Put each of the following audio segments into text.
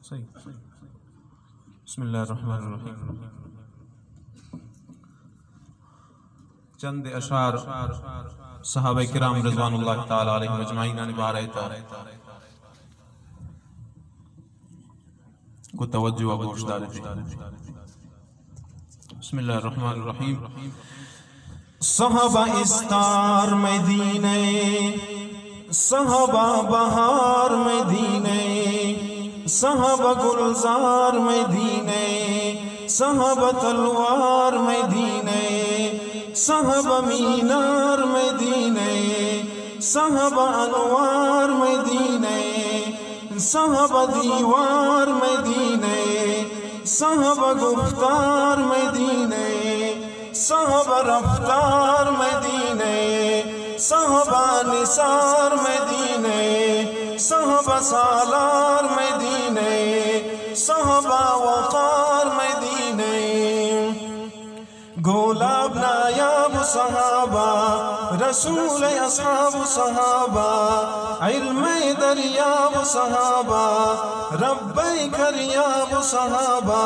सही। बिस्मिल्लाहिर्रहमानिर्रहीम। चंद अशार सहाबा किराम रिज़वानुल्लाह ताला अलैहिम अजमाइन ने बारे को तवज्जो व गोशदारी थी। बिस्मिल्लाहिर्रहमानिर्रहीम। सहाबा इस्तार मदीने, सहाबा बहार मदीने, सहाबा गुलजार मदीने, सहाबा तलवार मदीने, सहाबा मीनार मदीने, सहाबा अनवार मदीने, सहाबा दीवार मदीने, सहाबा गुफ्तार मदीने, सहाबा रफ्तार मदीने, सहाबा निसार मदीने, सहाबा सालार मदीने, सहाबा वक़ार मदीने। गुलाब नायाब सहाबा, रसूल अस्हाब सहाबा, इल्म दरियाब सहाबा, रब्बै करियाब सहाबा,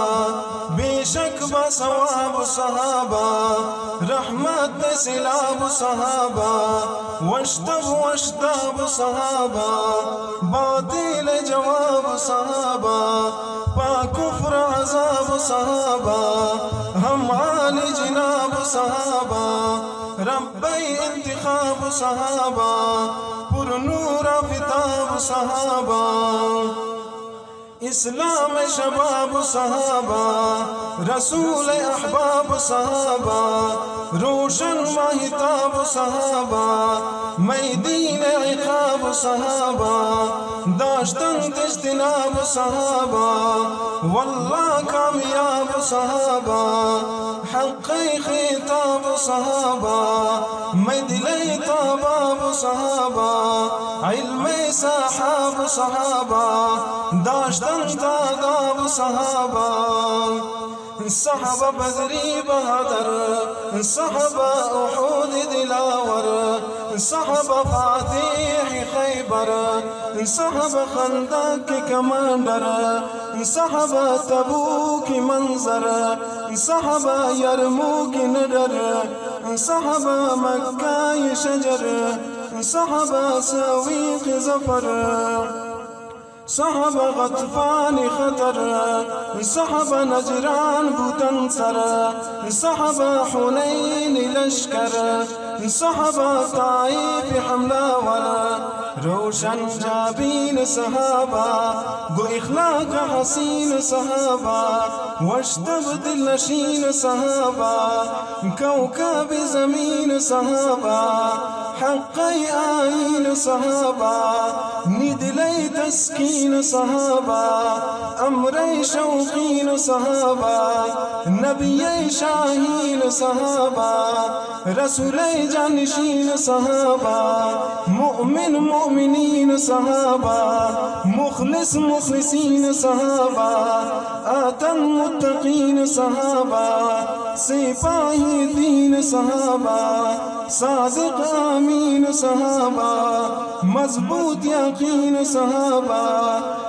बेशक बसवाब सहाबा, रहमत सिलाब सहाबा, वश्तब वश्ताब सहाबा, बातिल जवाब सहाबा, पाकुफ्र अज़ाब सहाबा, हम आली जिनाब सहाबा, रब्बै इंतिखाब सहाबा, पुरनूर फिताब सहाबा, इस्लाम शबाब सहाबा, रसूल अहबाब सहाबा, रोशन माहिताब सहाबा, मैदीन इक़ाब सहाबा, दाश्तन इज्तिनाब सहाबा, वल्लाह कामयाब सहाबा, हक़्क़े खिताब सहाबा, मदले ताबाब सहाबा, इल्मे सहाब सहाबा, दाश्तन तादाब सहाबा, सहाबा बदरी बहादुर, सहाबा उहूद दिलावर, सहाबा फातिह खैबर, सहाबा खंदक कमांडर, सहाबा तबूक मंजर, सहाबा यरमूक निडर, सहाबा मक्का शजर, सहाबा सवीक जफर, सहाबा गतफान खतर, सहाबा नजरान बुतंसर, सहाबा हुनैन लश्कर, सहाबा ताइफ हमलावर, रोशन जाबीन सहाबा, गो इखलाक हसीन सहाबा, वश्तब दिल नशीन सहाबा, कौकब ज़मीन सहाबा, हक़्क़े आईन सहाबा, निदले तस्कीन सहाबा, अमरे शौकीन सहाबा, नबिये शाहीन सहाबा, रसूले जानशीन सहाबा, मुअमिन मुअमिनीन सहाबा, मुखलिस मुखलिसीन सहाबा, आतन मुत्तकीन सहाबा, सिपाही दीन सहाबा, सादिक आमीन सहाबा, मजबूत यकीन सहाबा,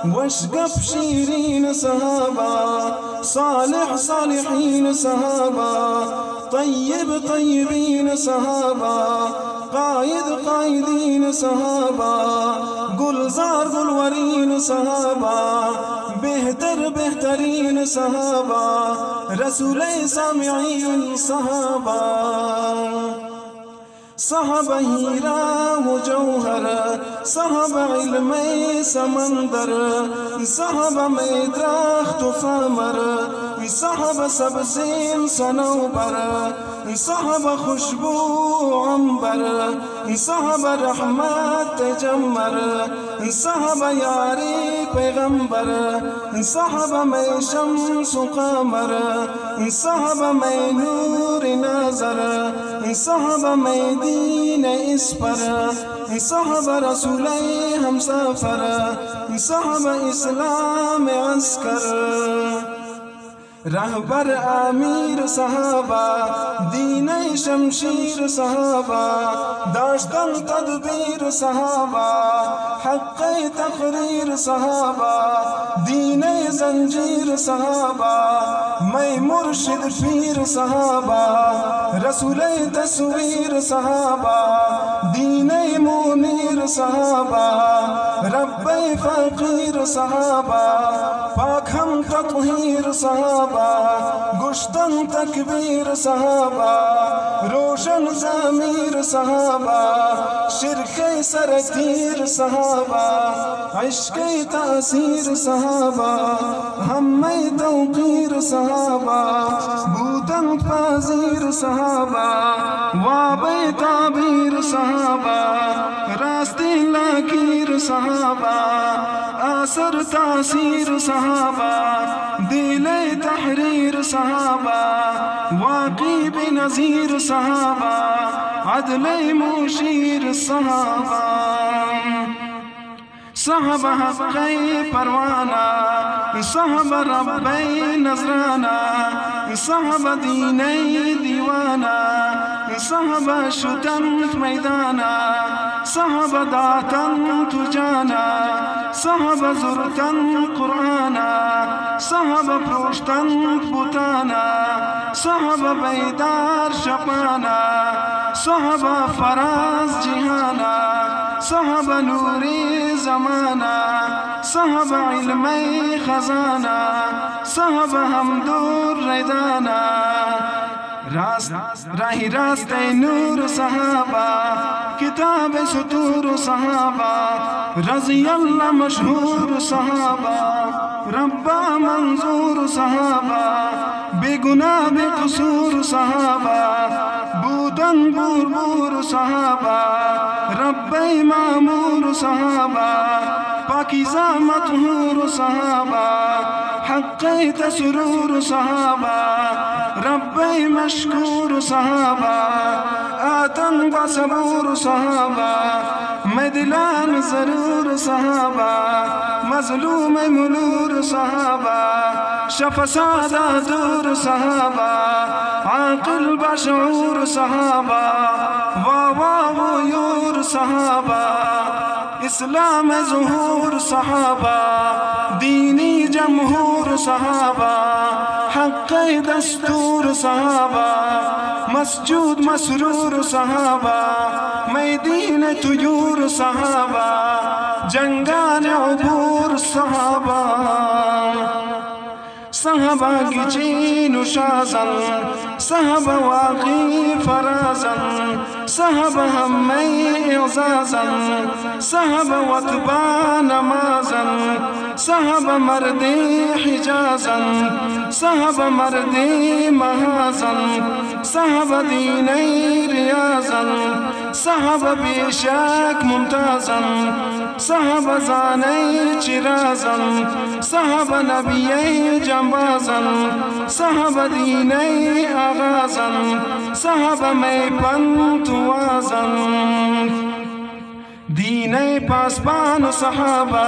वशगफ शीरीन सहाबा, सालिह सालिहीन सहाबा, तय्यब तय्यबीन सहाबा, कायद कायदीन सहाबा, गुलजार गुलवरीन सहाबा, बेहतर बेहतरीन सहाबा, रसूले सामिईन सहाबा, सहाबा हीरा मुजौहर, सहाबा इल्मे समंदर, सहाबा में दरख्त क़मर, सहाबा सब्ज़ें सनौबर, सहाबा खुशबू अंबर, सहाबा रहमत जम्मर, सहाबा यारी पैगंबर, सहाबा में शम्स क़मर, सहाबा में नूर नज़र, सहाबा में दीन इस पर, सहाबा रसूले हम सफर, सहाबा इस्लाम अस्कर, रहबर आमीर सहाबा दीन शमशीर सहाबा दाश्तन तदबीर सहाबा हक़ तक़रीर सहाबा दीन जंजीर सहाबा मैं मुर्शिद पीर सहाबा रसूल तस्वीर सहाबा दीन मुनीर सहाबा रब्बे फ़कीर सहाबा पाक हम तत्हीर सहाबा गुश्तन तकबीर सहाबा रोशन ज़मीर सहाबा शिरके सरतीर सहाबा इश्क़े तासीर सहाबा हम्मे तौक़ीर सहाबा बूतन फाज़ीर सहाबा वाबे ताबीर सहाबा रास्ते लाकीर सहाबा आसर तासीर सहाबा दिले तहरीर सहाबा वाक़ी बेनज़ीर सहाबा अदले मुशीर सहाबा सहाबा हक़े परवाना सहाबा रब्बे नज़राना सहाबा दीने दीवाना सहाबा शुतन मैदाना सहाबा दातन तुजाना सहाबा ज़ुरतन कुराना सहाबा प्रोश्तन बुताना सहाबा बेदार शपाना सहाबा फराज जिहाना सहाबा नूरे ज़माना सहाबा इल्मे खजाना सहाबा हमदुर रैदाना राही रास्ते नूर सहाबा किताब सुतूर सहाबा रज़ी अल्लाह मशहूर सहाबा रब्बा मंजूर सहाबा बेगुनाह बेकसूर सहाबा बूतन बूर बूर सहाबा रब्बे मामूर सहाबा पाकीज़ा मत्हूर सहाबा हक़े तसरूर सहाबा रब्बे मशकूर सहाबा आतन बसबूर सहाबा मदिलान ज़रूर सहाबा मज़लूम मुनूर सहाबा शफ़सादा दूर सहाबा आक़िल बशऊर सहाबा वावा वयूर सहाबा इस्लाम ज़ुहूर सहाबा दीनी जमहूर सहाबा हक़े दस्तूर सहाबा मस्जूद मसरूर सहाबा मैदीन तुयूर सहाबा जंगान उबूर सहाबा सहाबा गिची नुशाज़न सहाबा वाक़ी फराज़न सहाबा हम्मे इज़ाज़न सहाबा वतबा नमाज़न सहाबा मर्दे हिजाज़न सहाबा मर्दे महाज़न सहाबा दीने रियाज़न सहाबा बेशक मुमताज़न सहाबा ज़ाने चिराज़न सहाबा नबिये जंबाज़न सहाबा दीने आगाज़न सहाबा में पंतुआज़न दीने पासबान सहाबा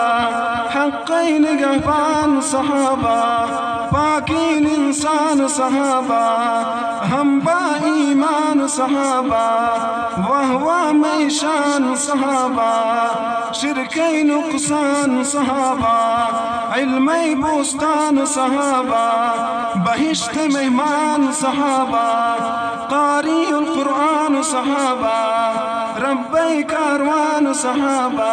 हक़े निगहबान सहाबा पाकीन इंसान सहाबा हम बा ईमान सहाबा वहवा में शान सहाबा शिरके नुक़सान सहाबा इल्मे बुस्तान सहाबा बहिश्त मेहमान सहाबा कारी कुरान सहाबा रब्बे कारवान सहाबा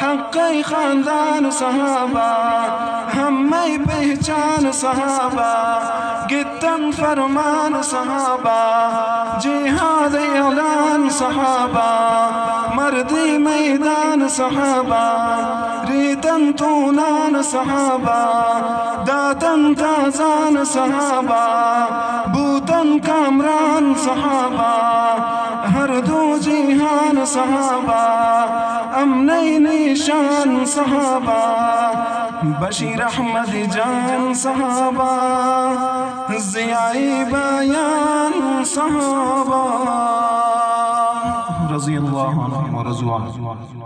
हक़े ख़ानदान सहाबा हम्मे पहचान सहाबा गितन फरमान सहाबा जिहाद ऐलान सहाबा मर्दी मैदान सहाबा रीतन तूनान सहाबा दातन ताज़ान सहाबा बूतन कामरान सहाबा हर दो जिहान सहाबा अमने निशान सहाबा बशीर अहमद जान सहाबा ज़ियाए बयान सहाबा रज़ी अल्लाहु अन्हुम व रज़ू अन्हु।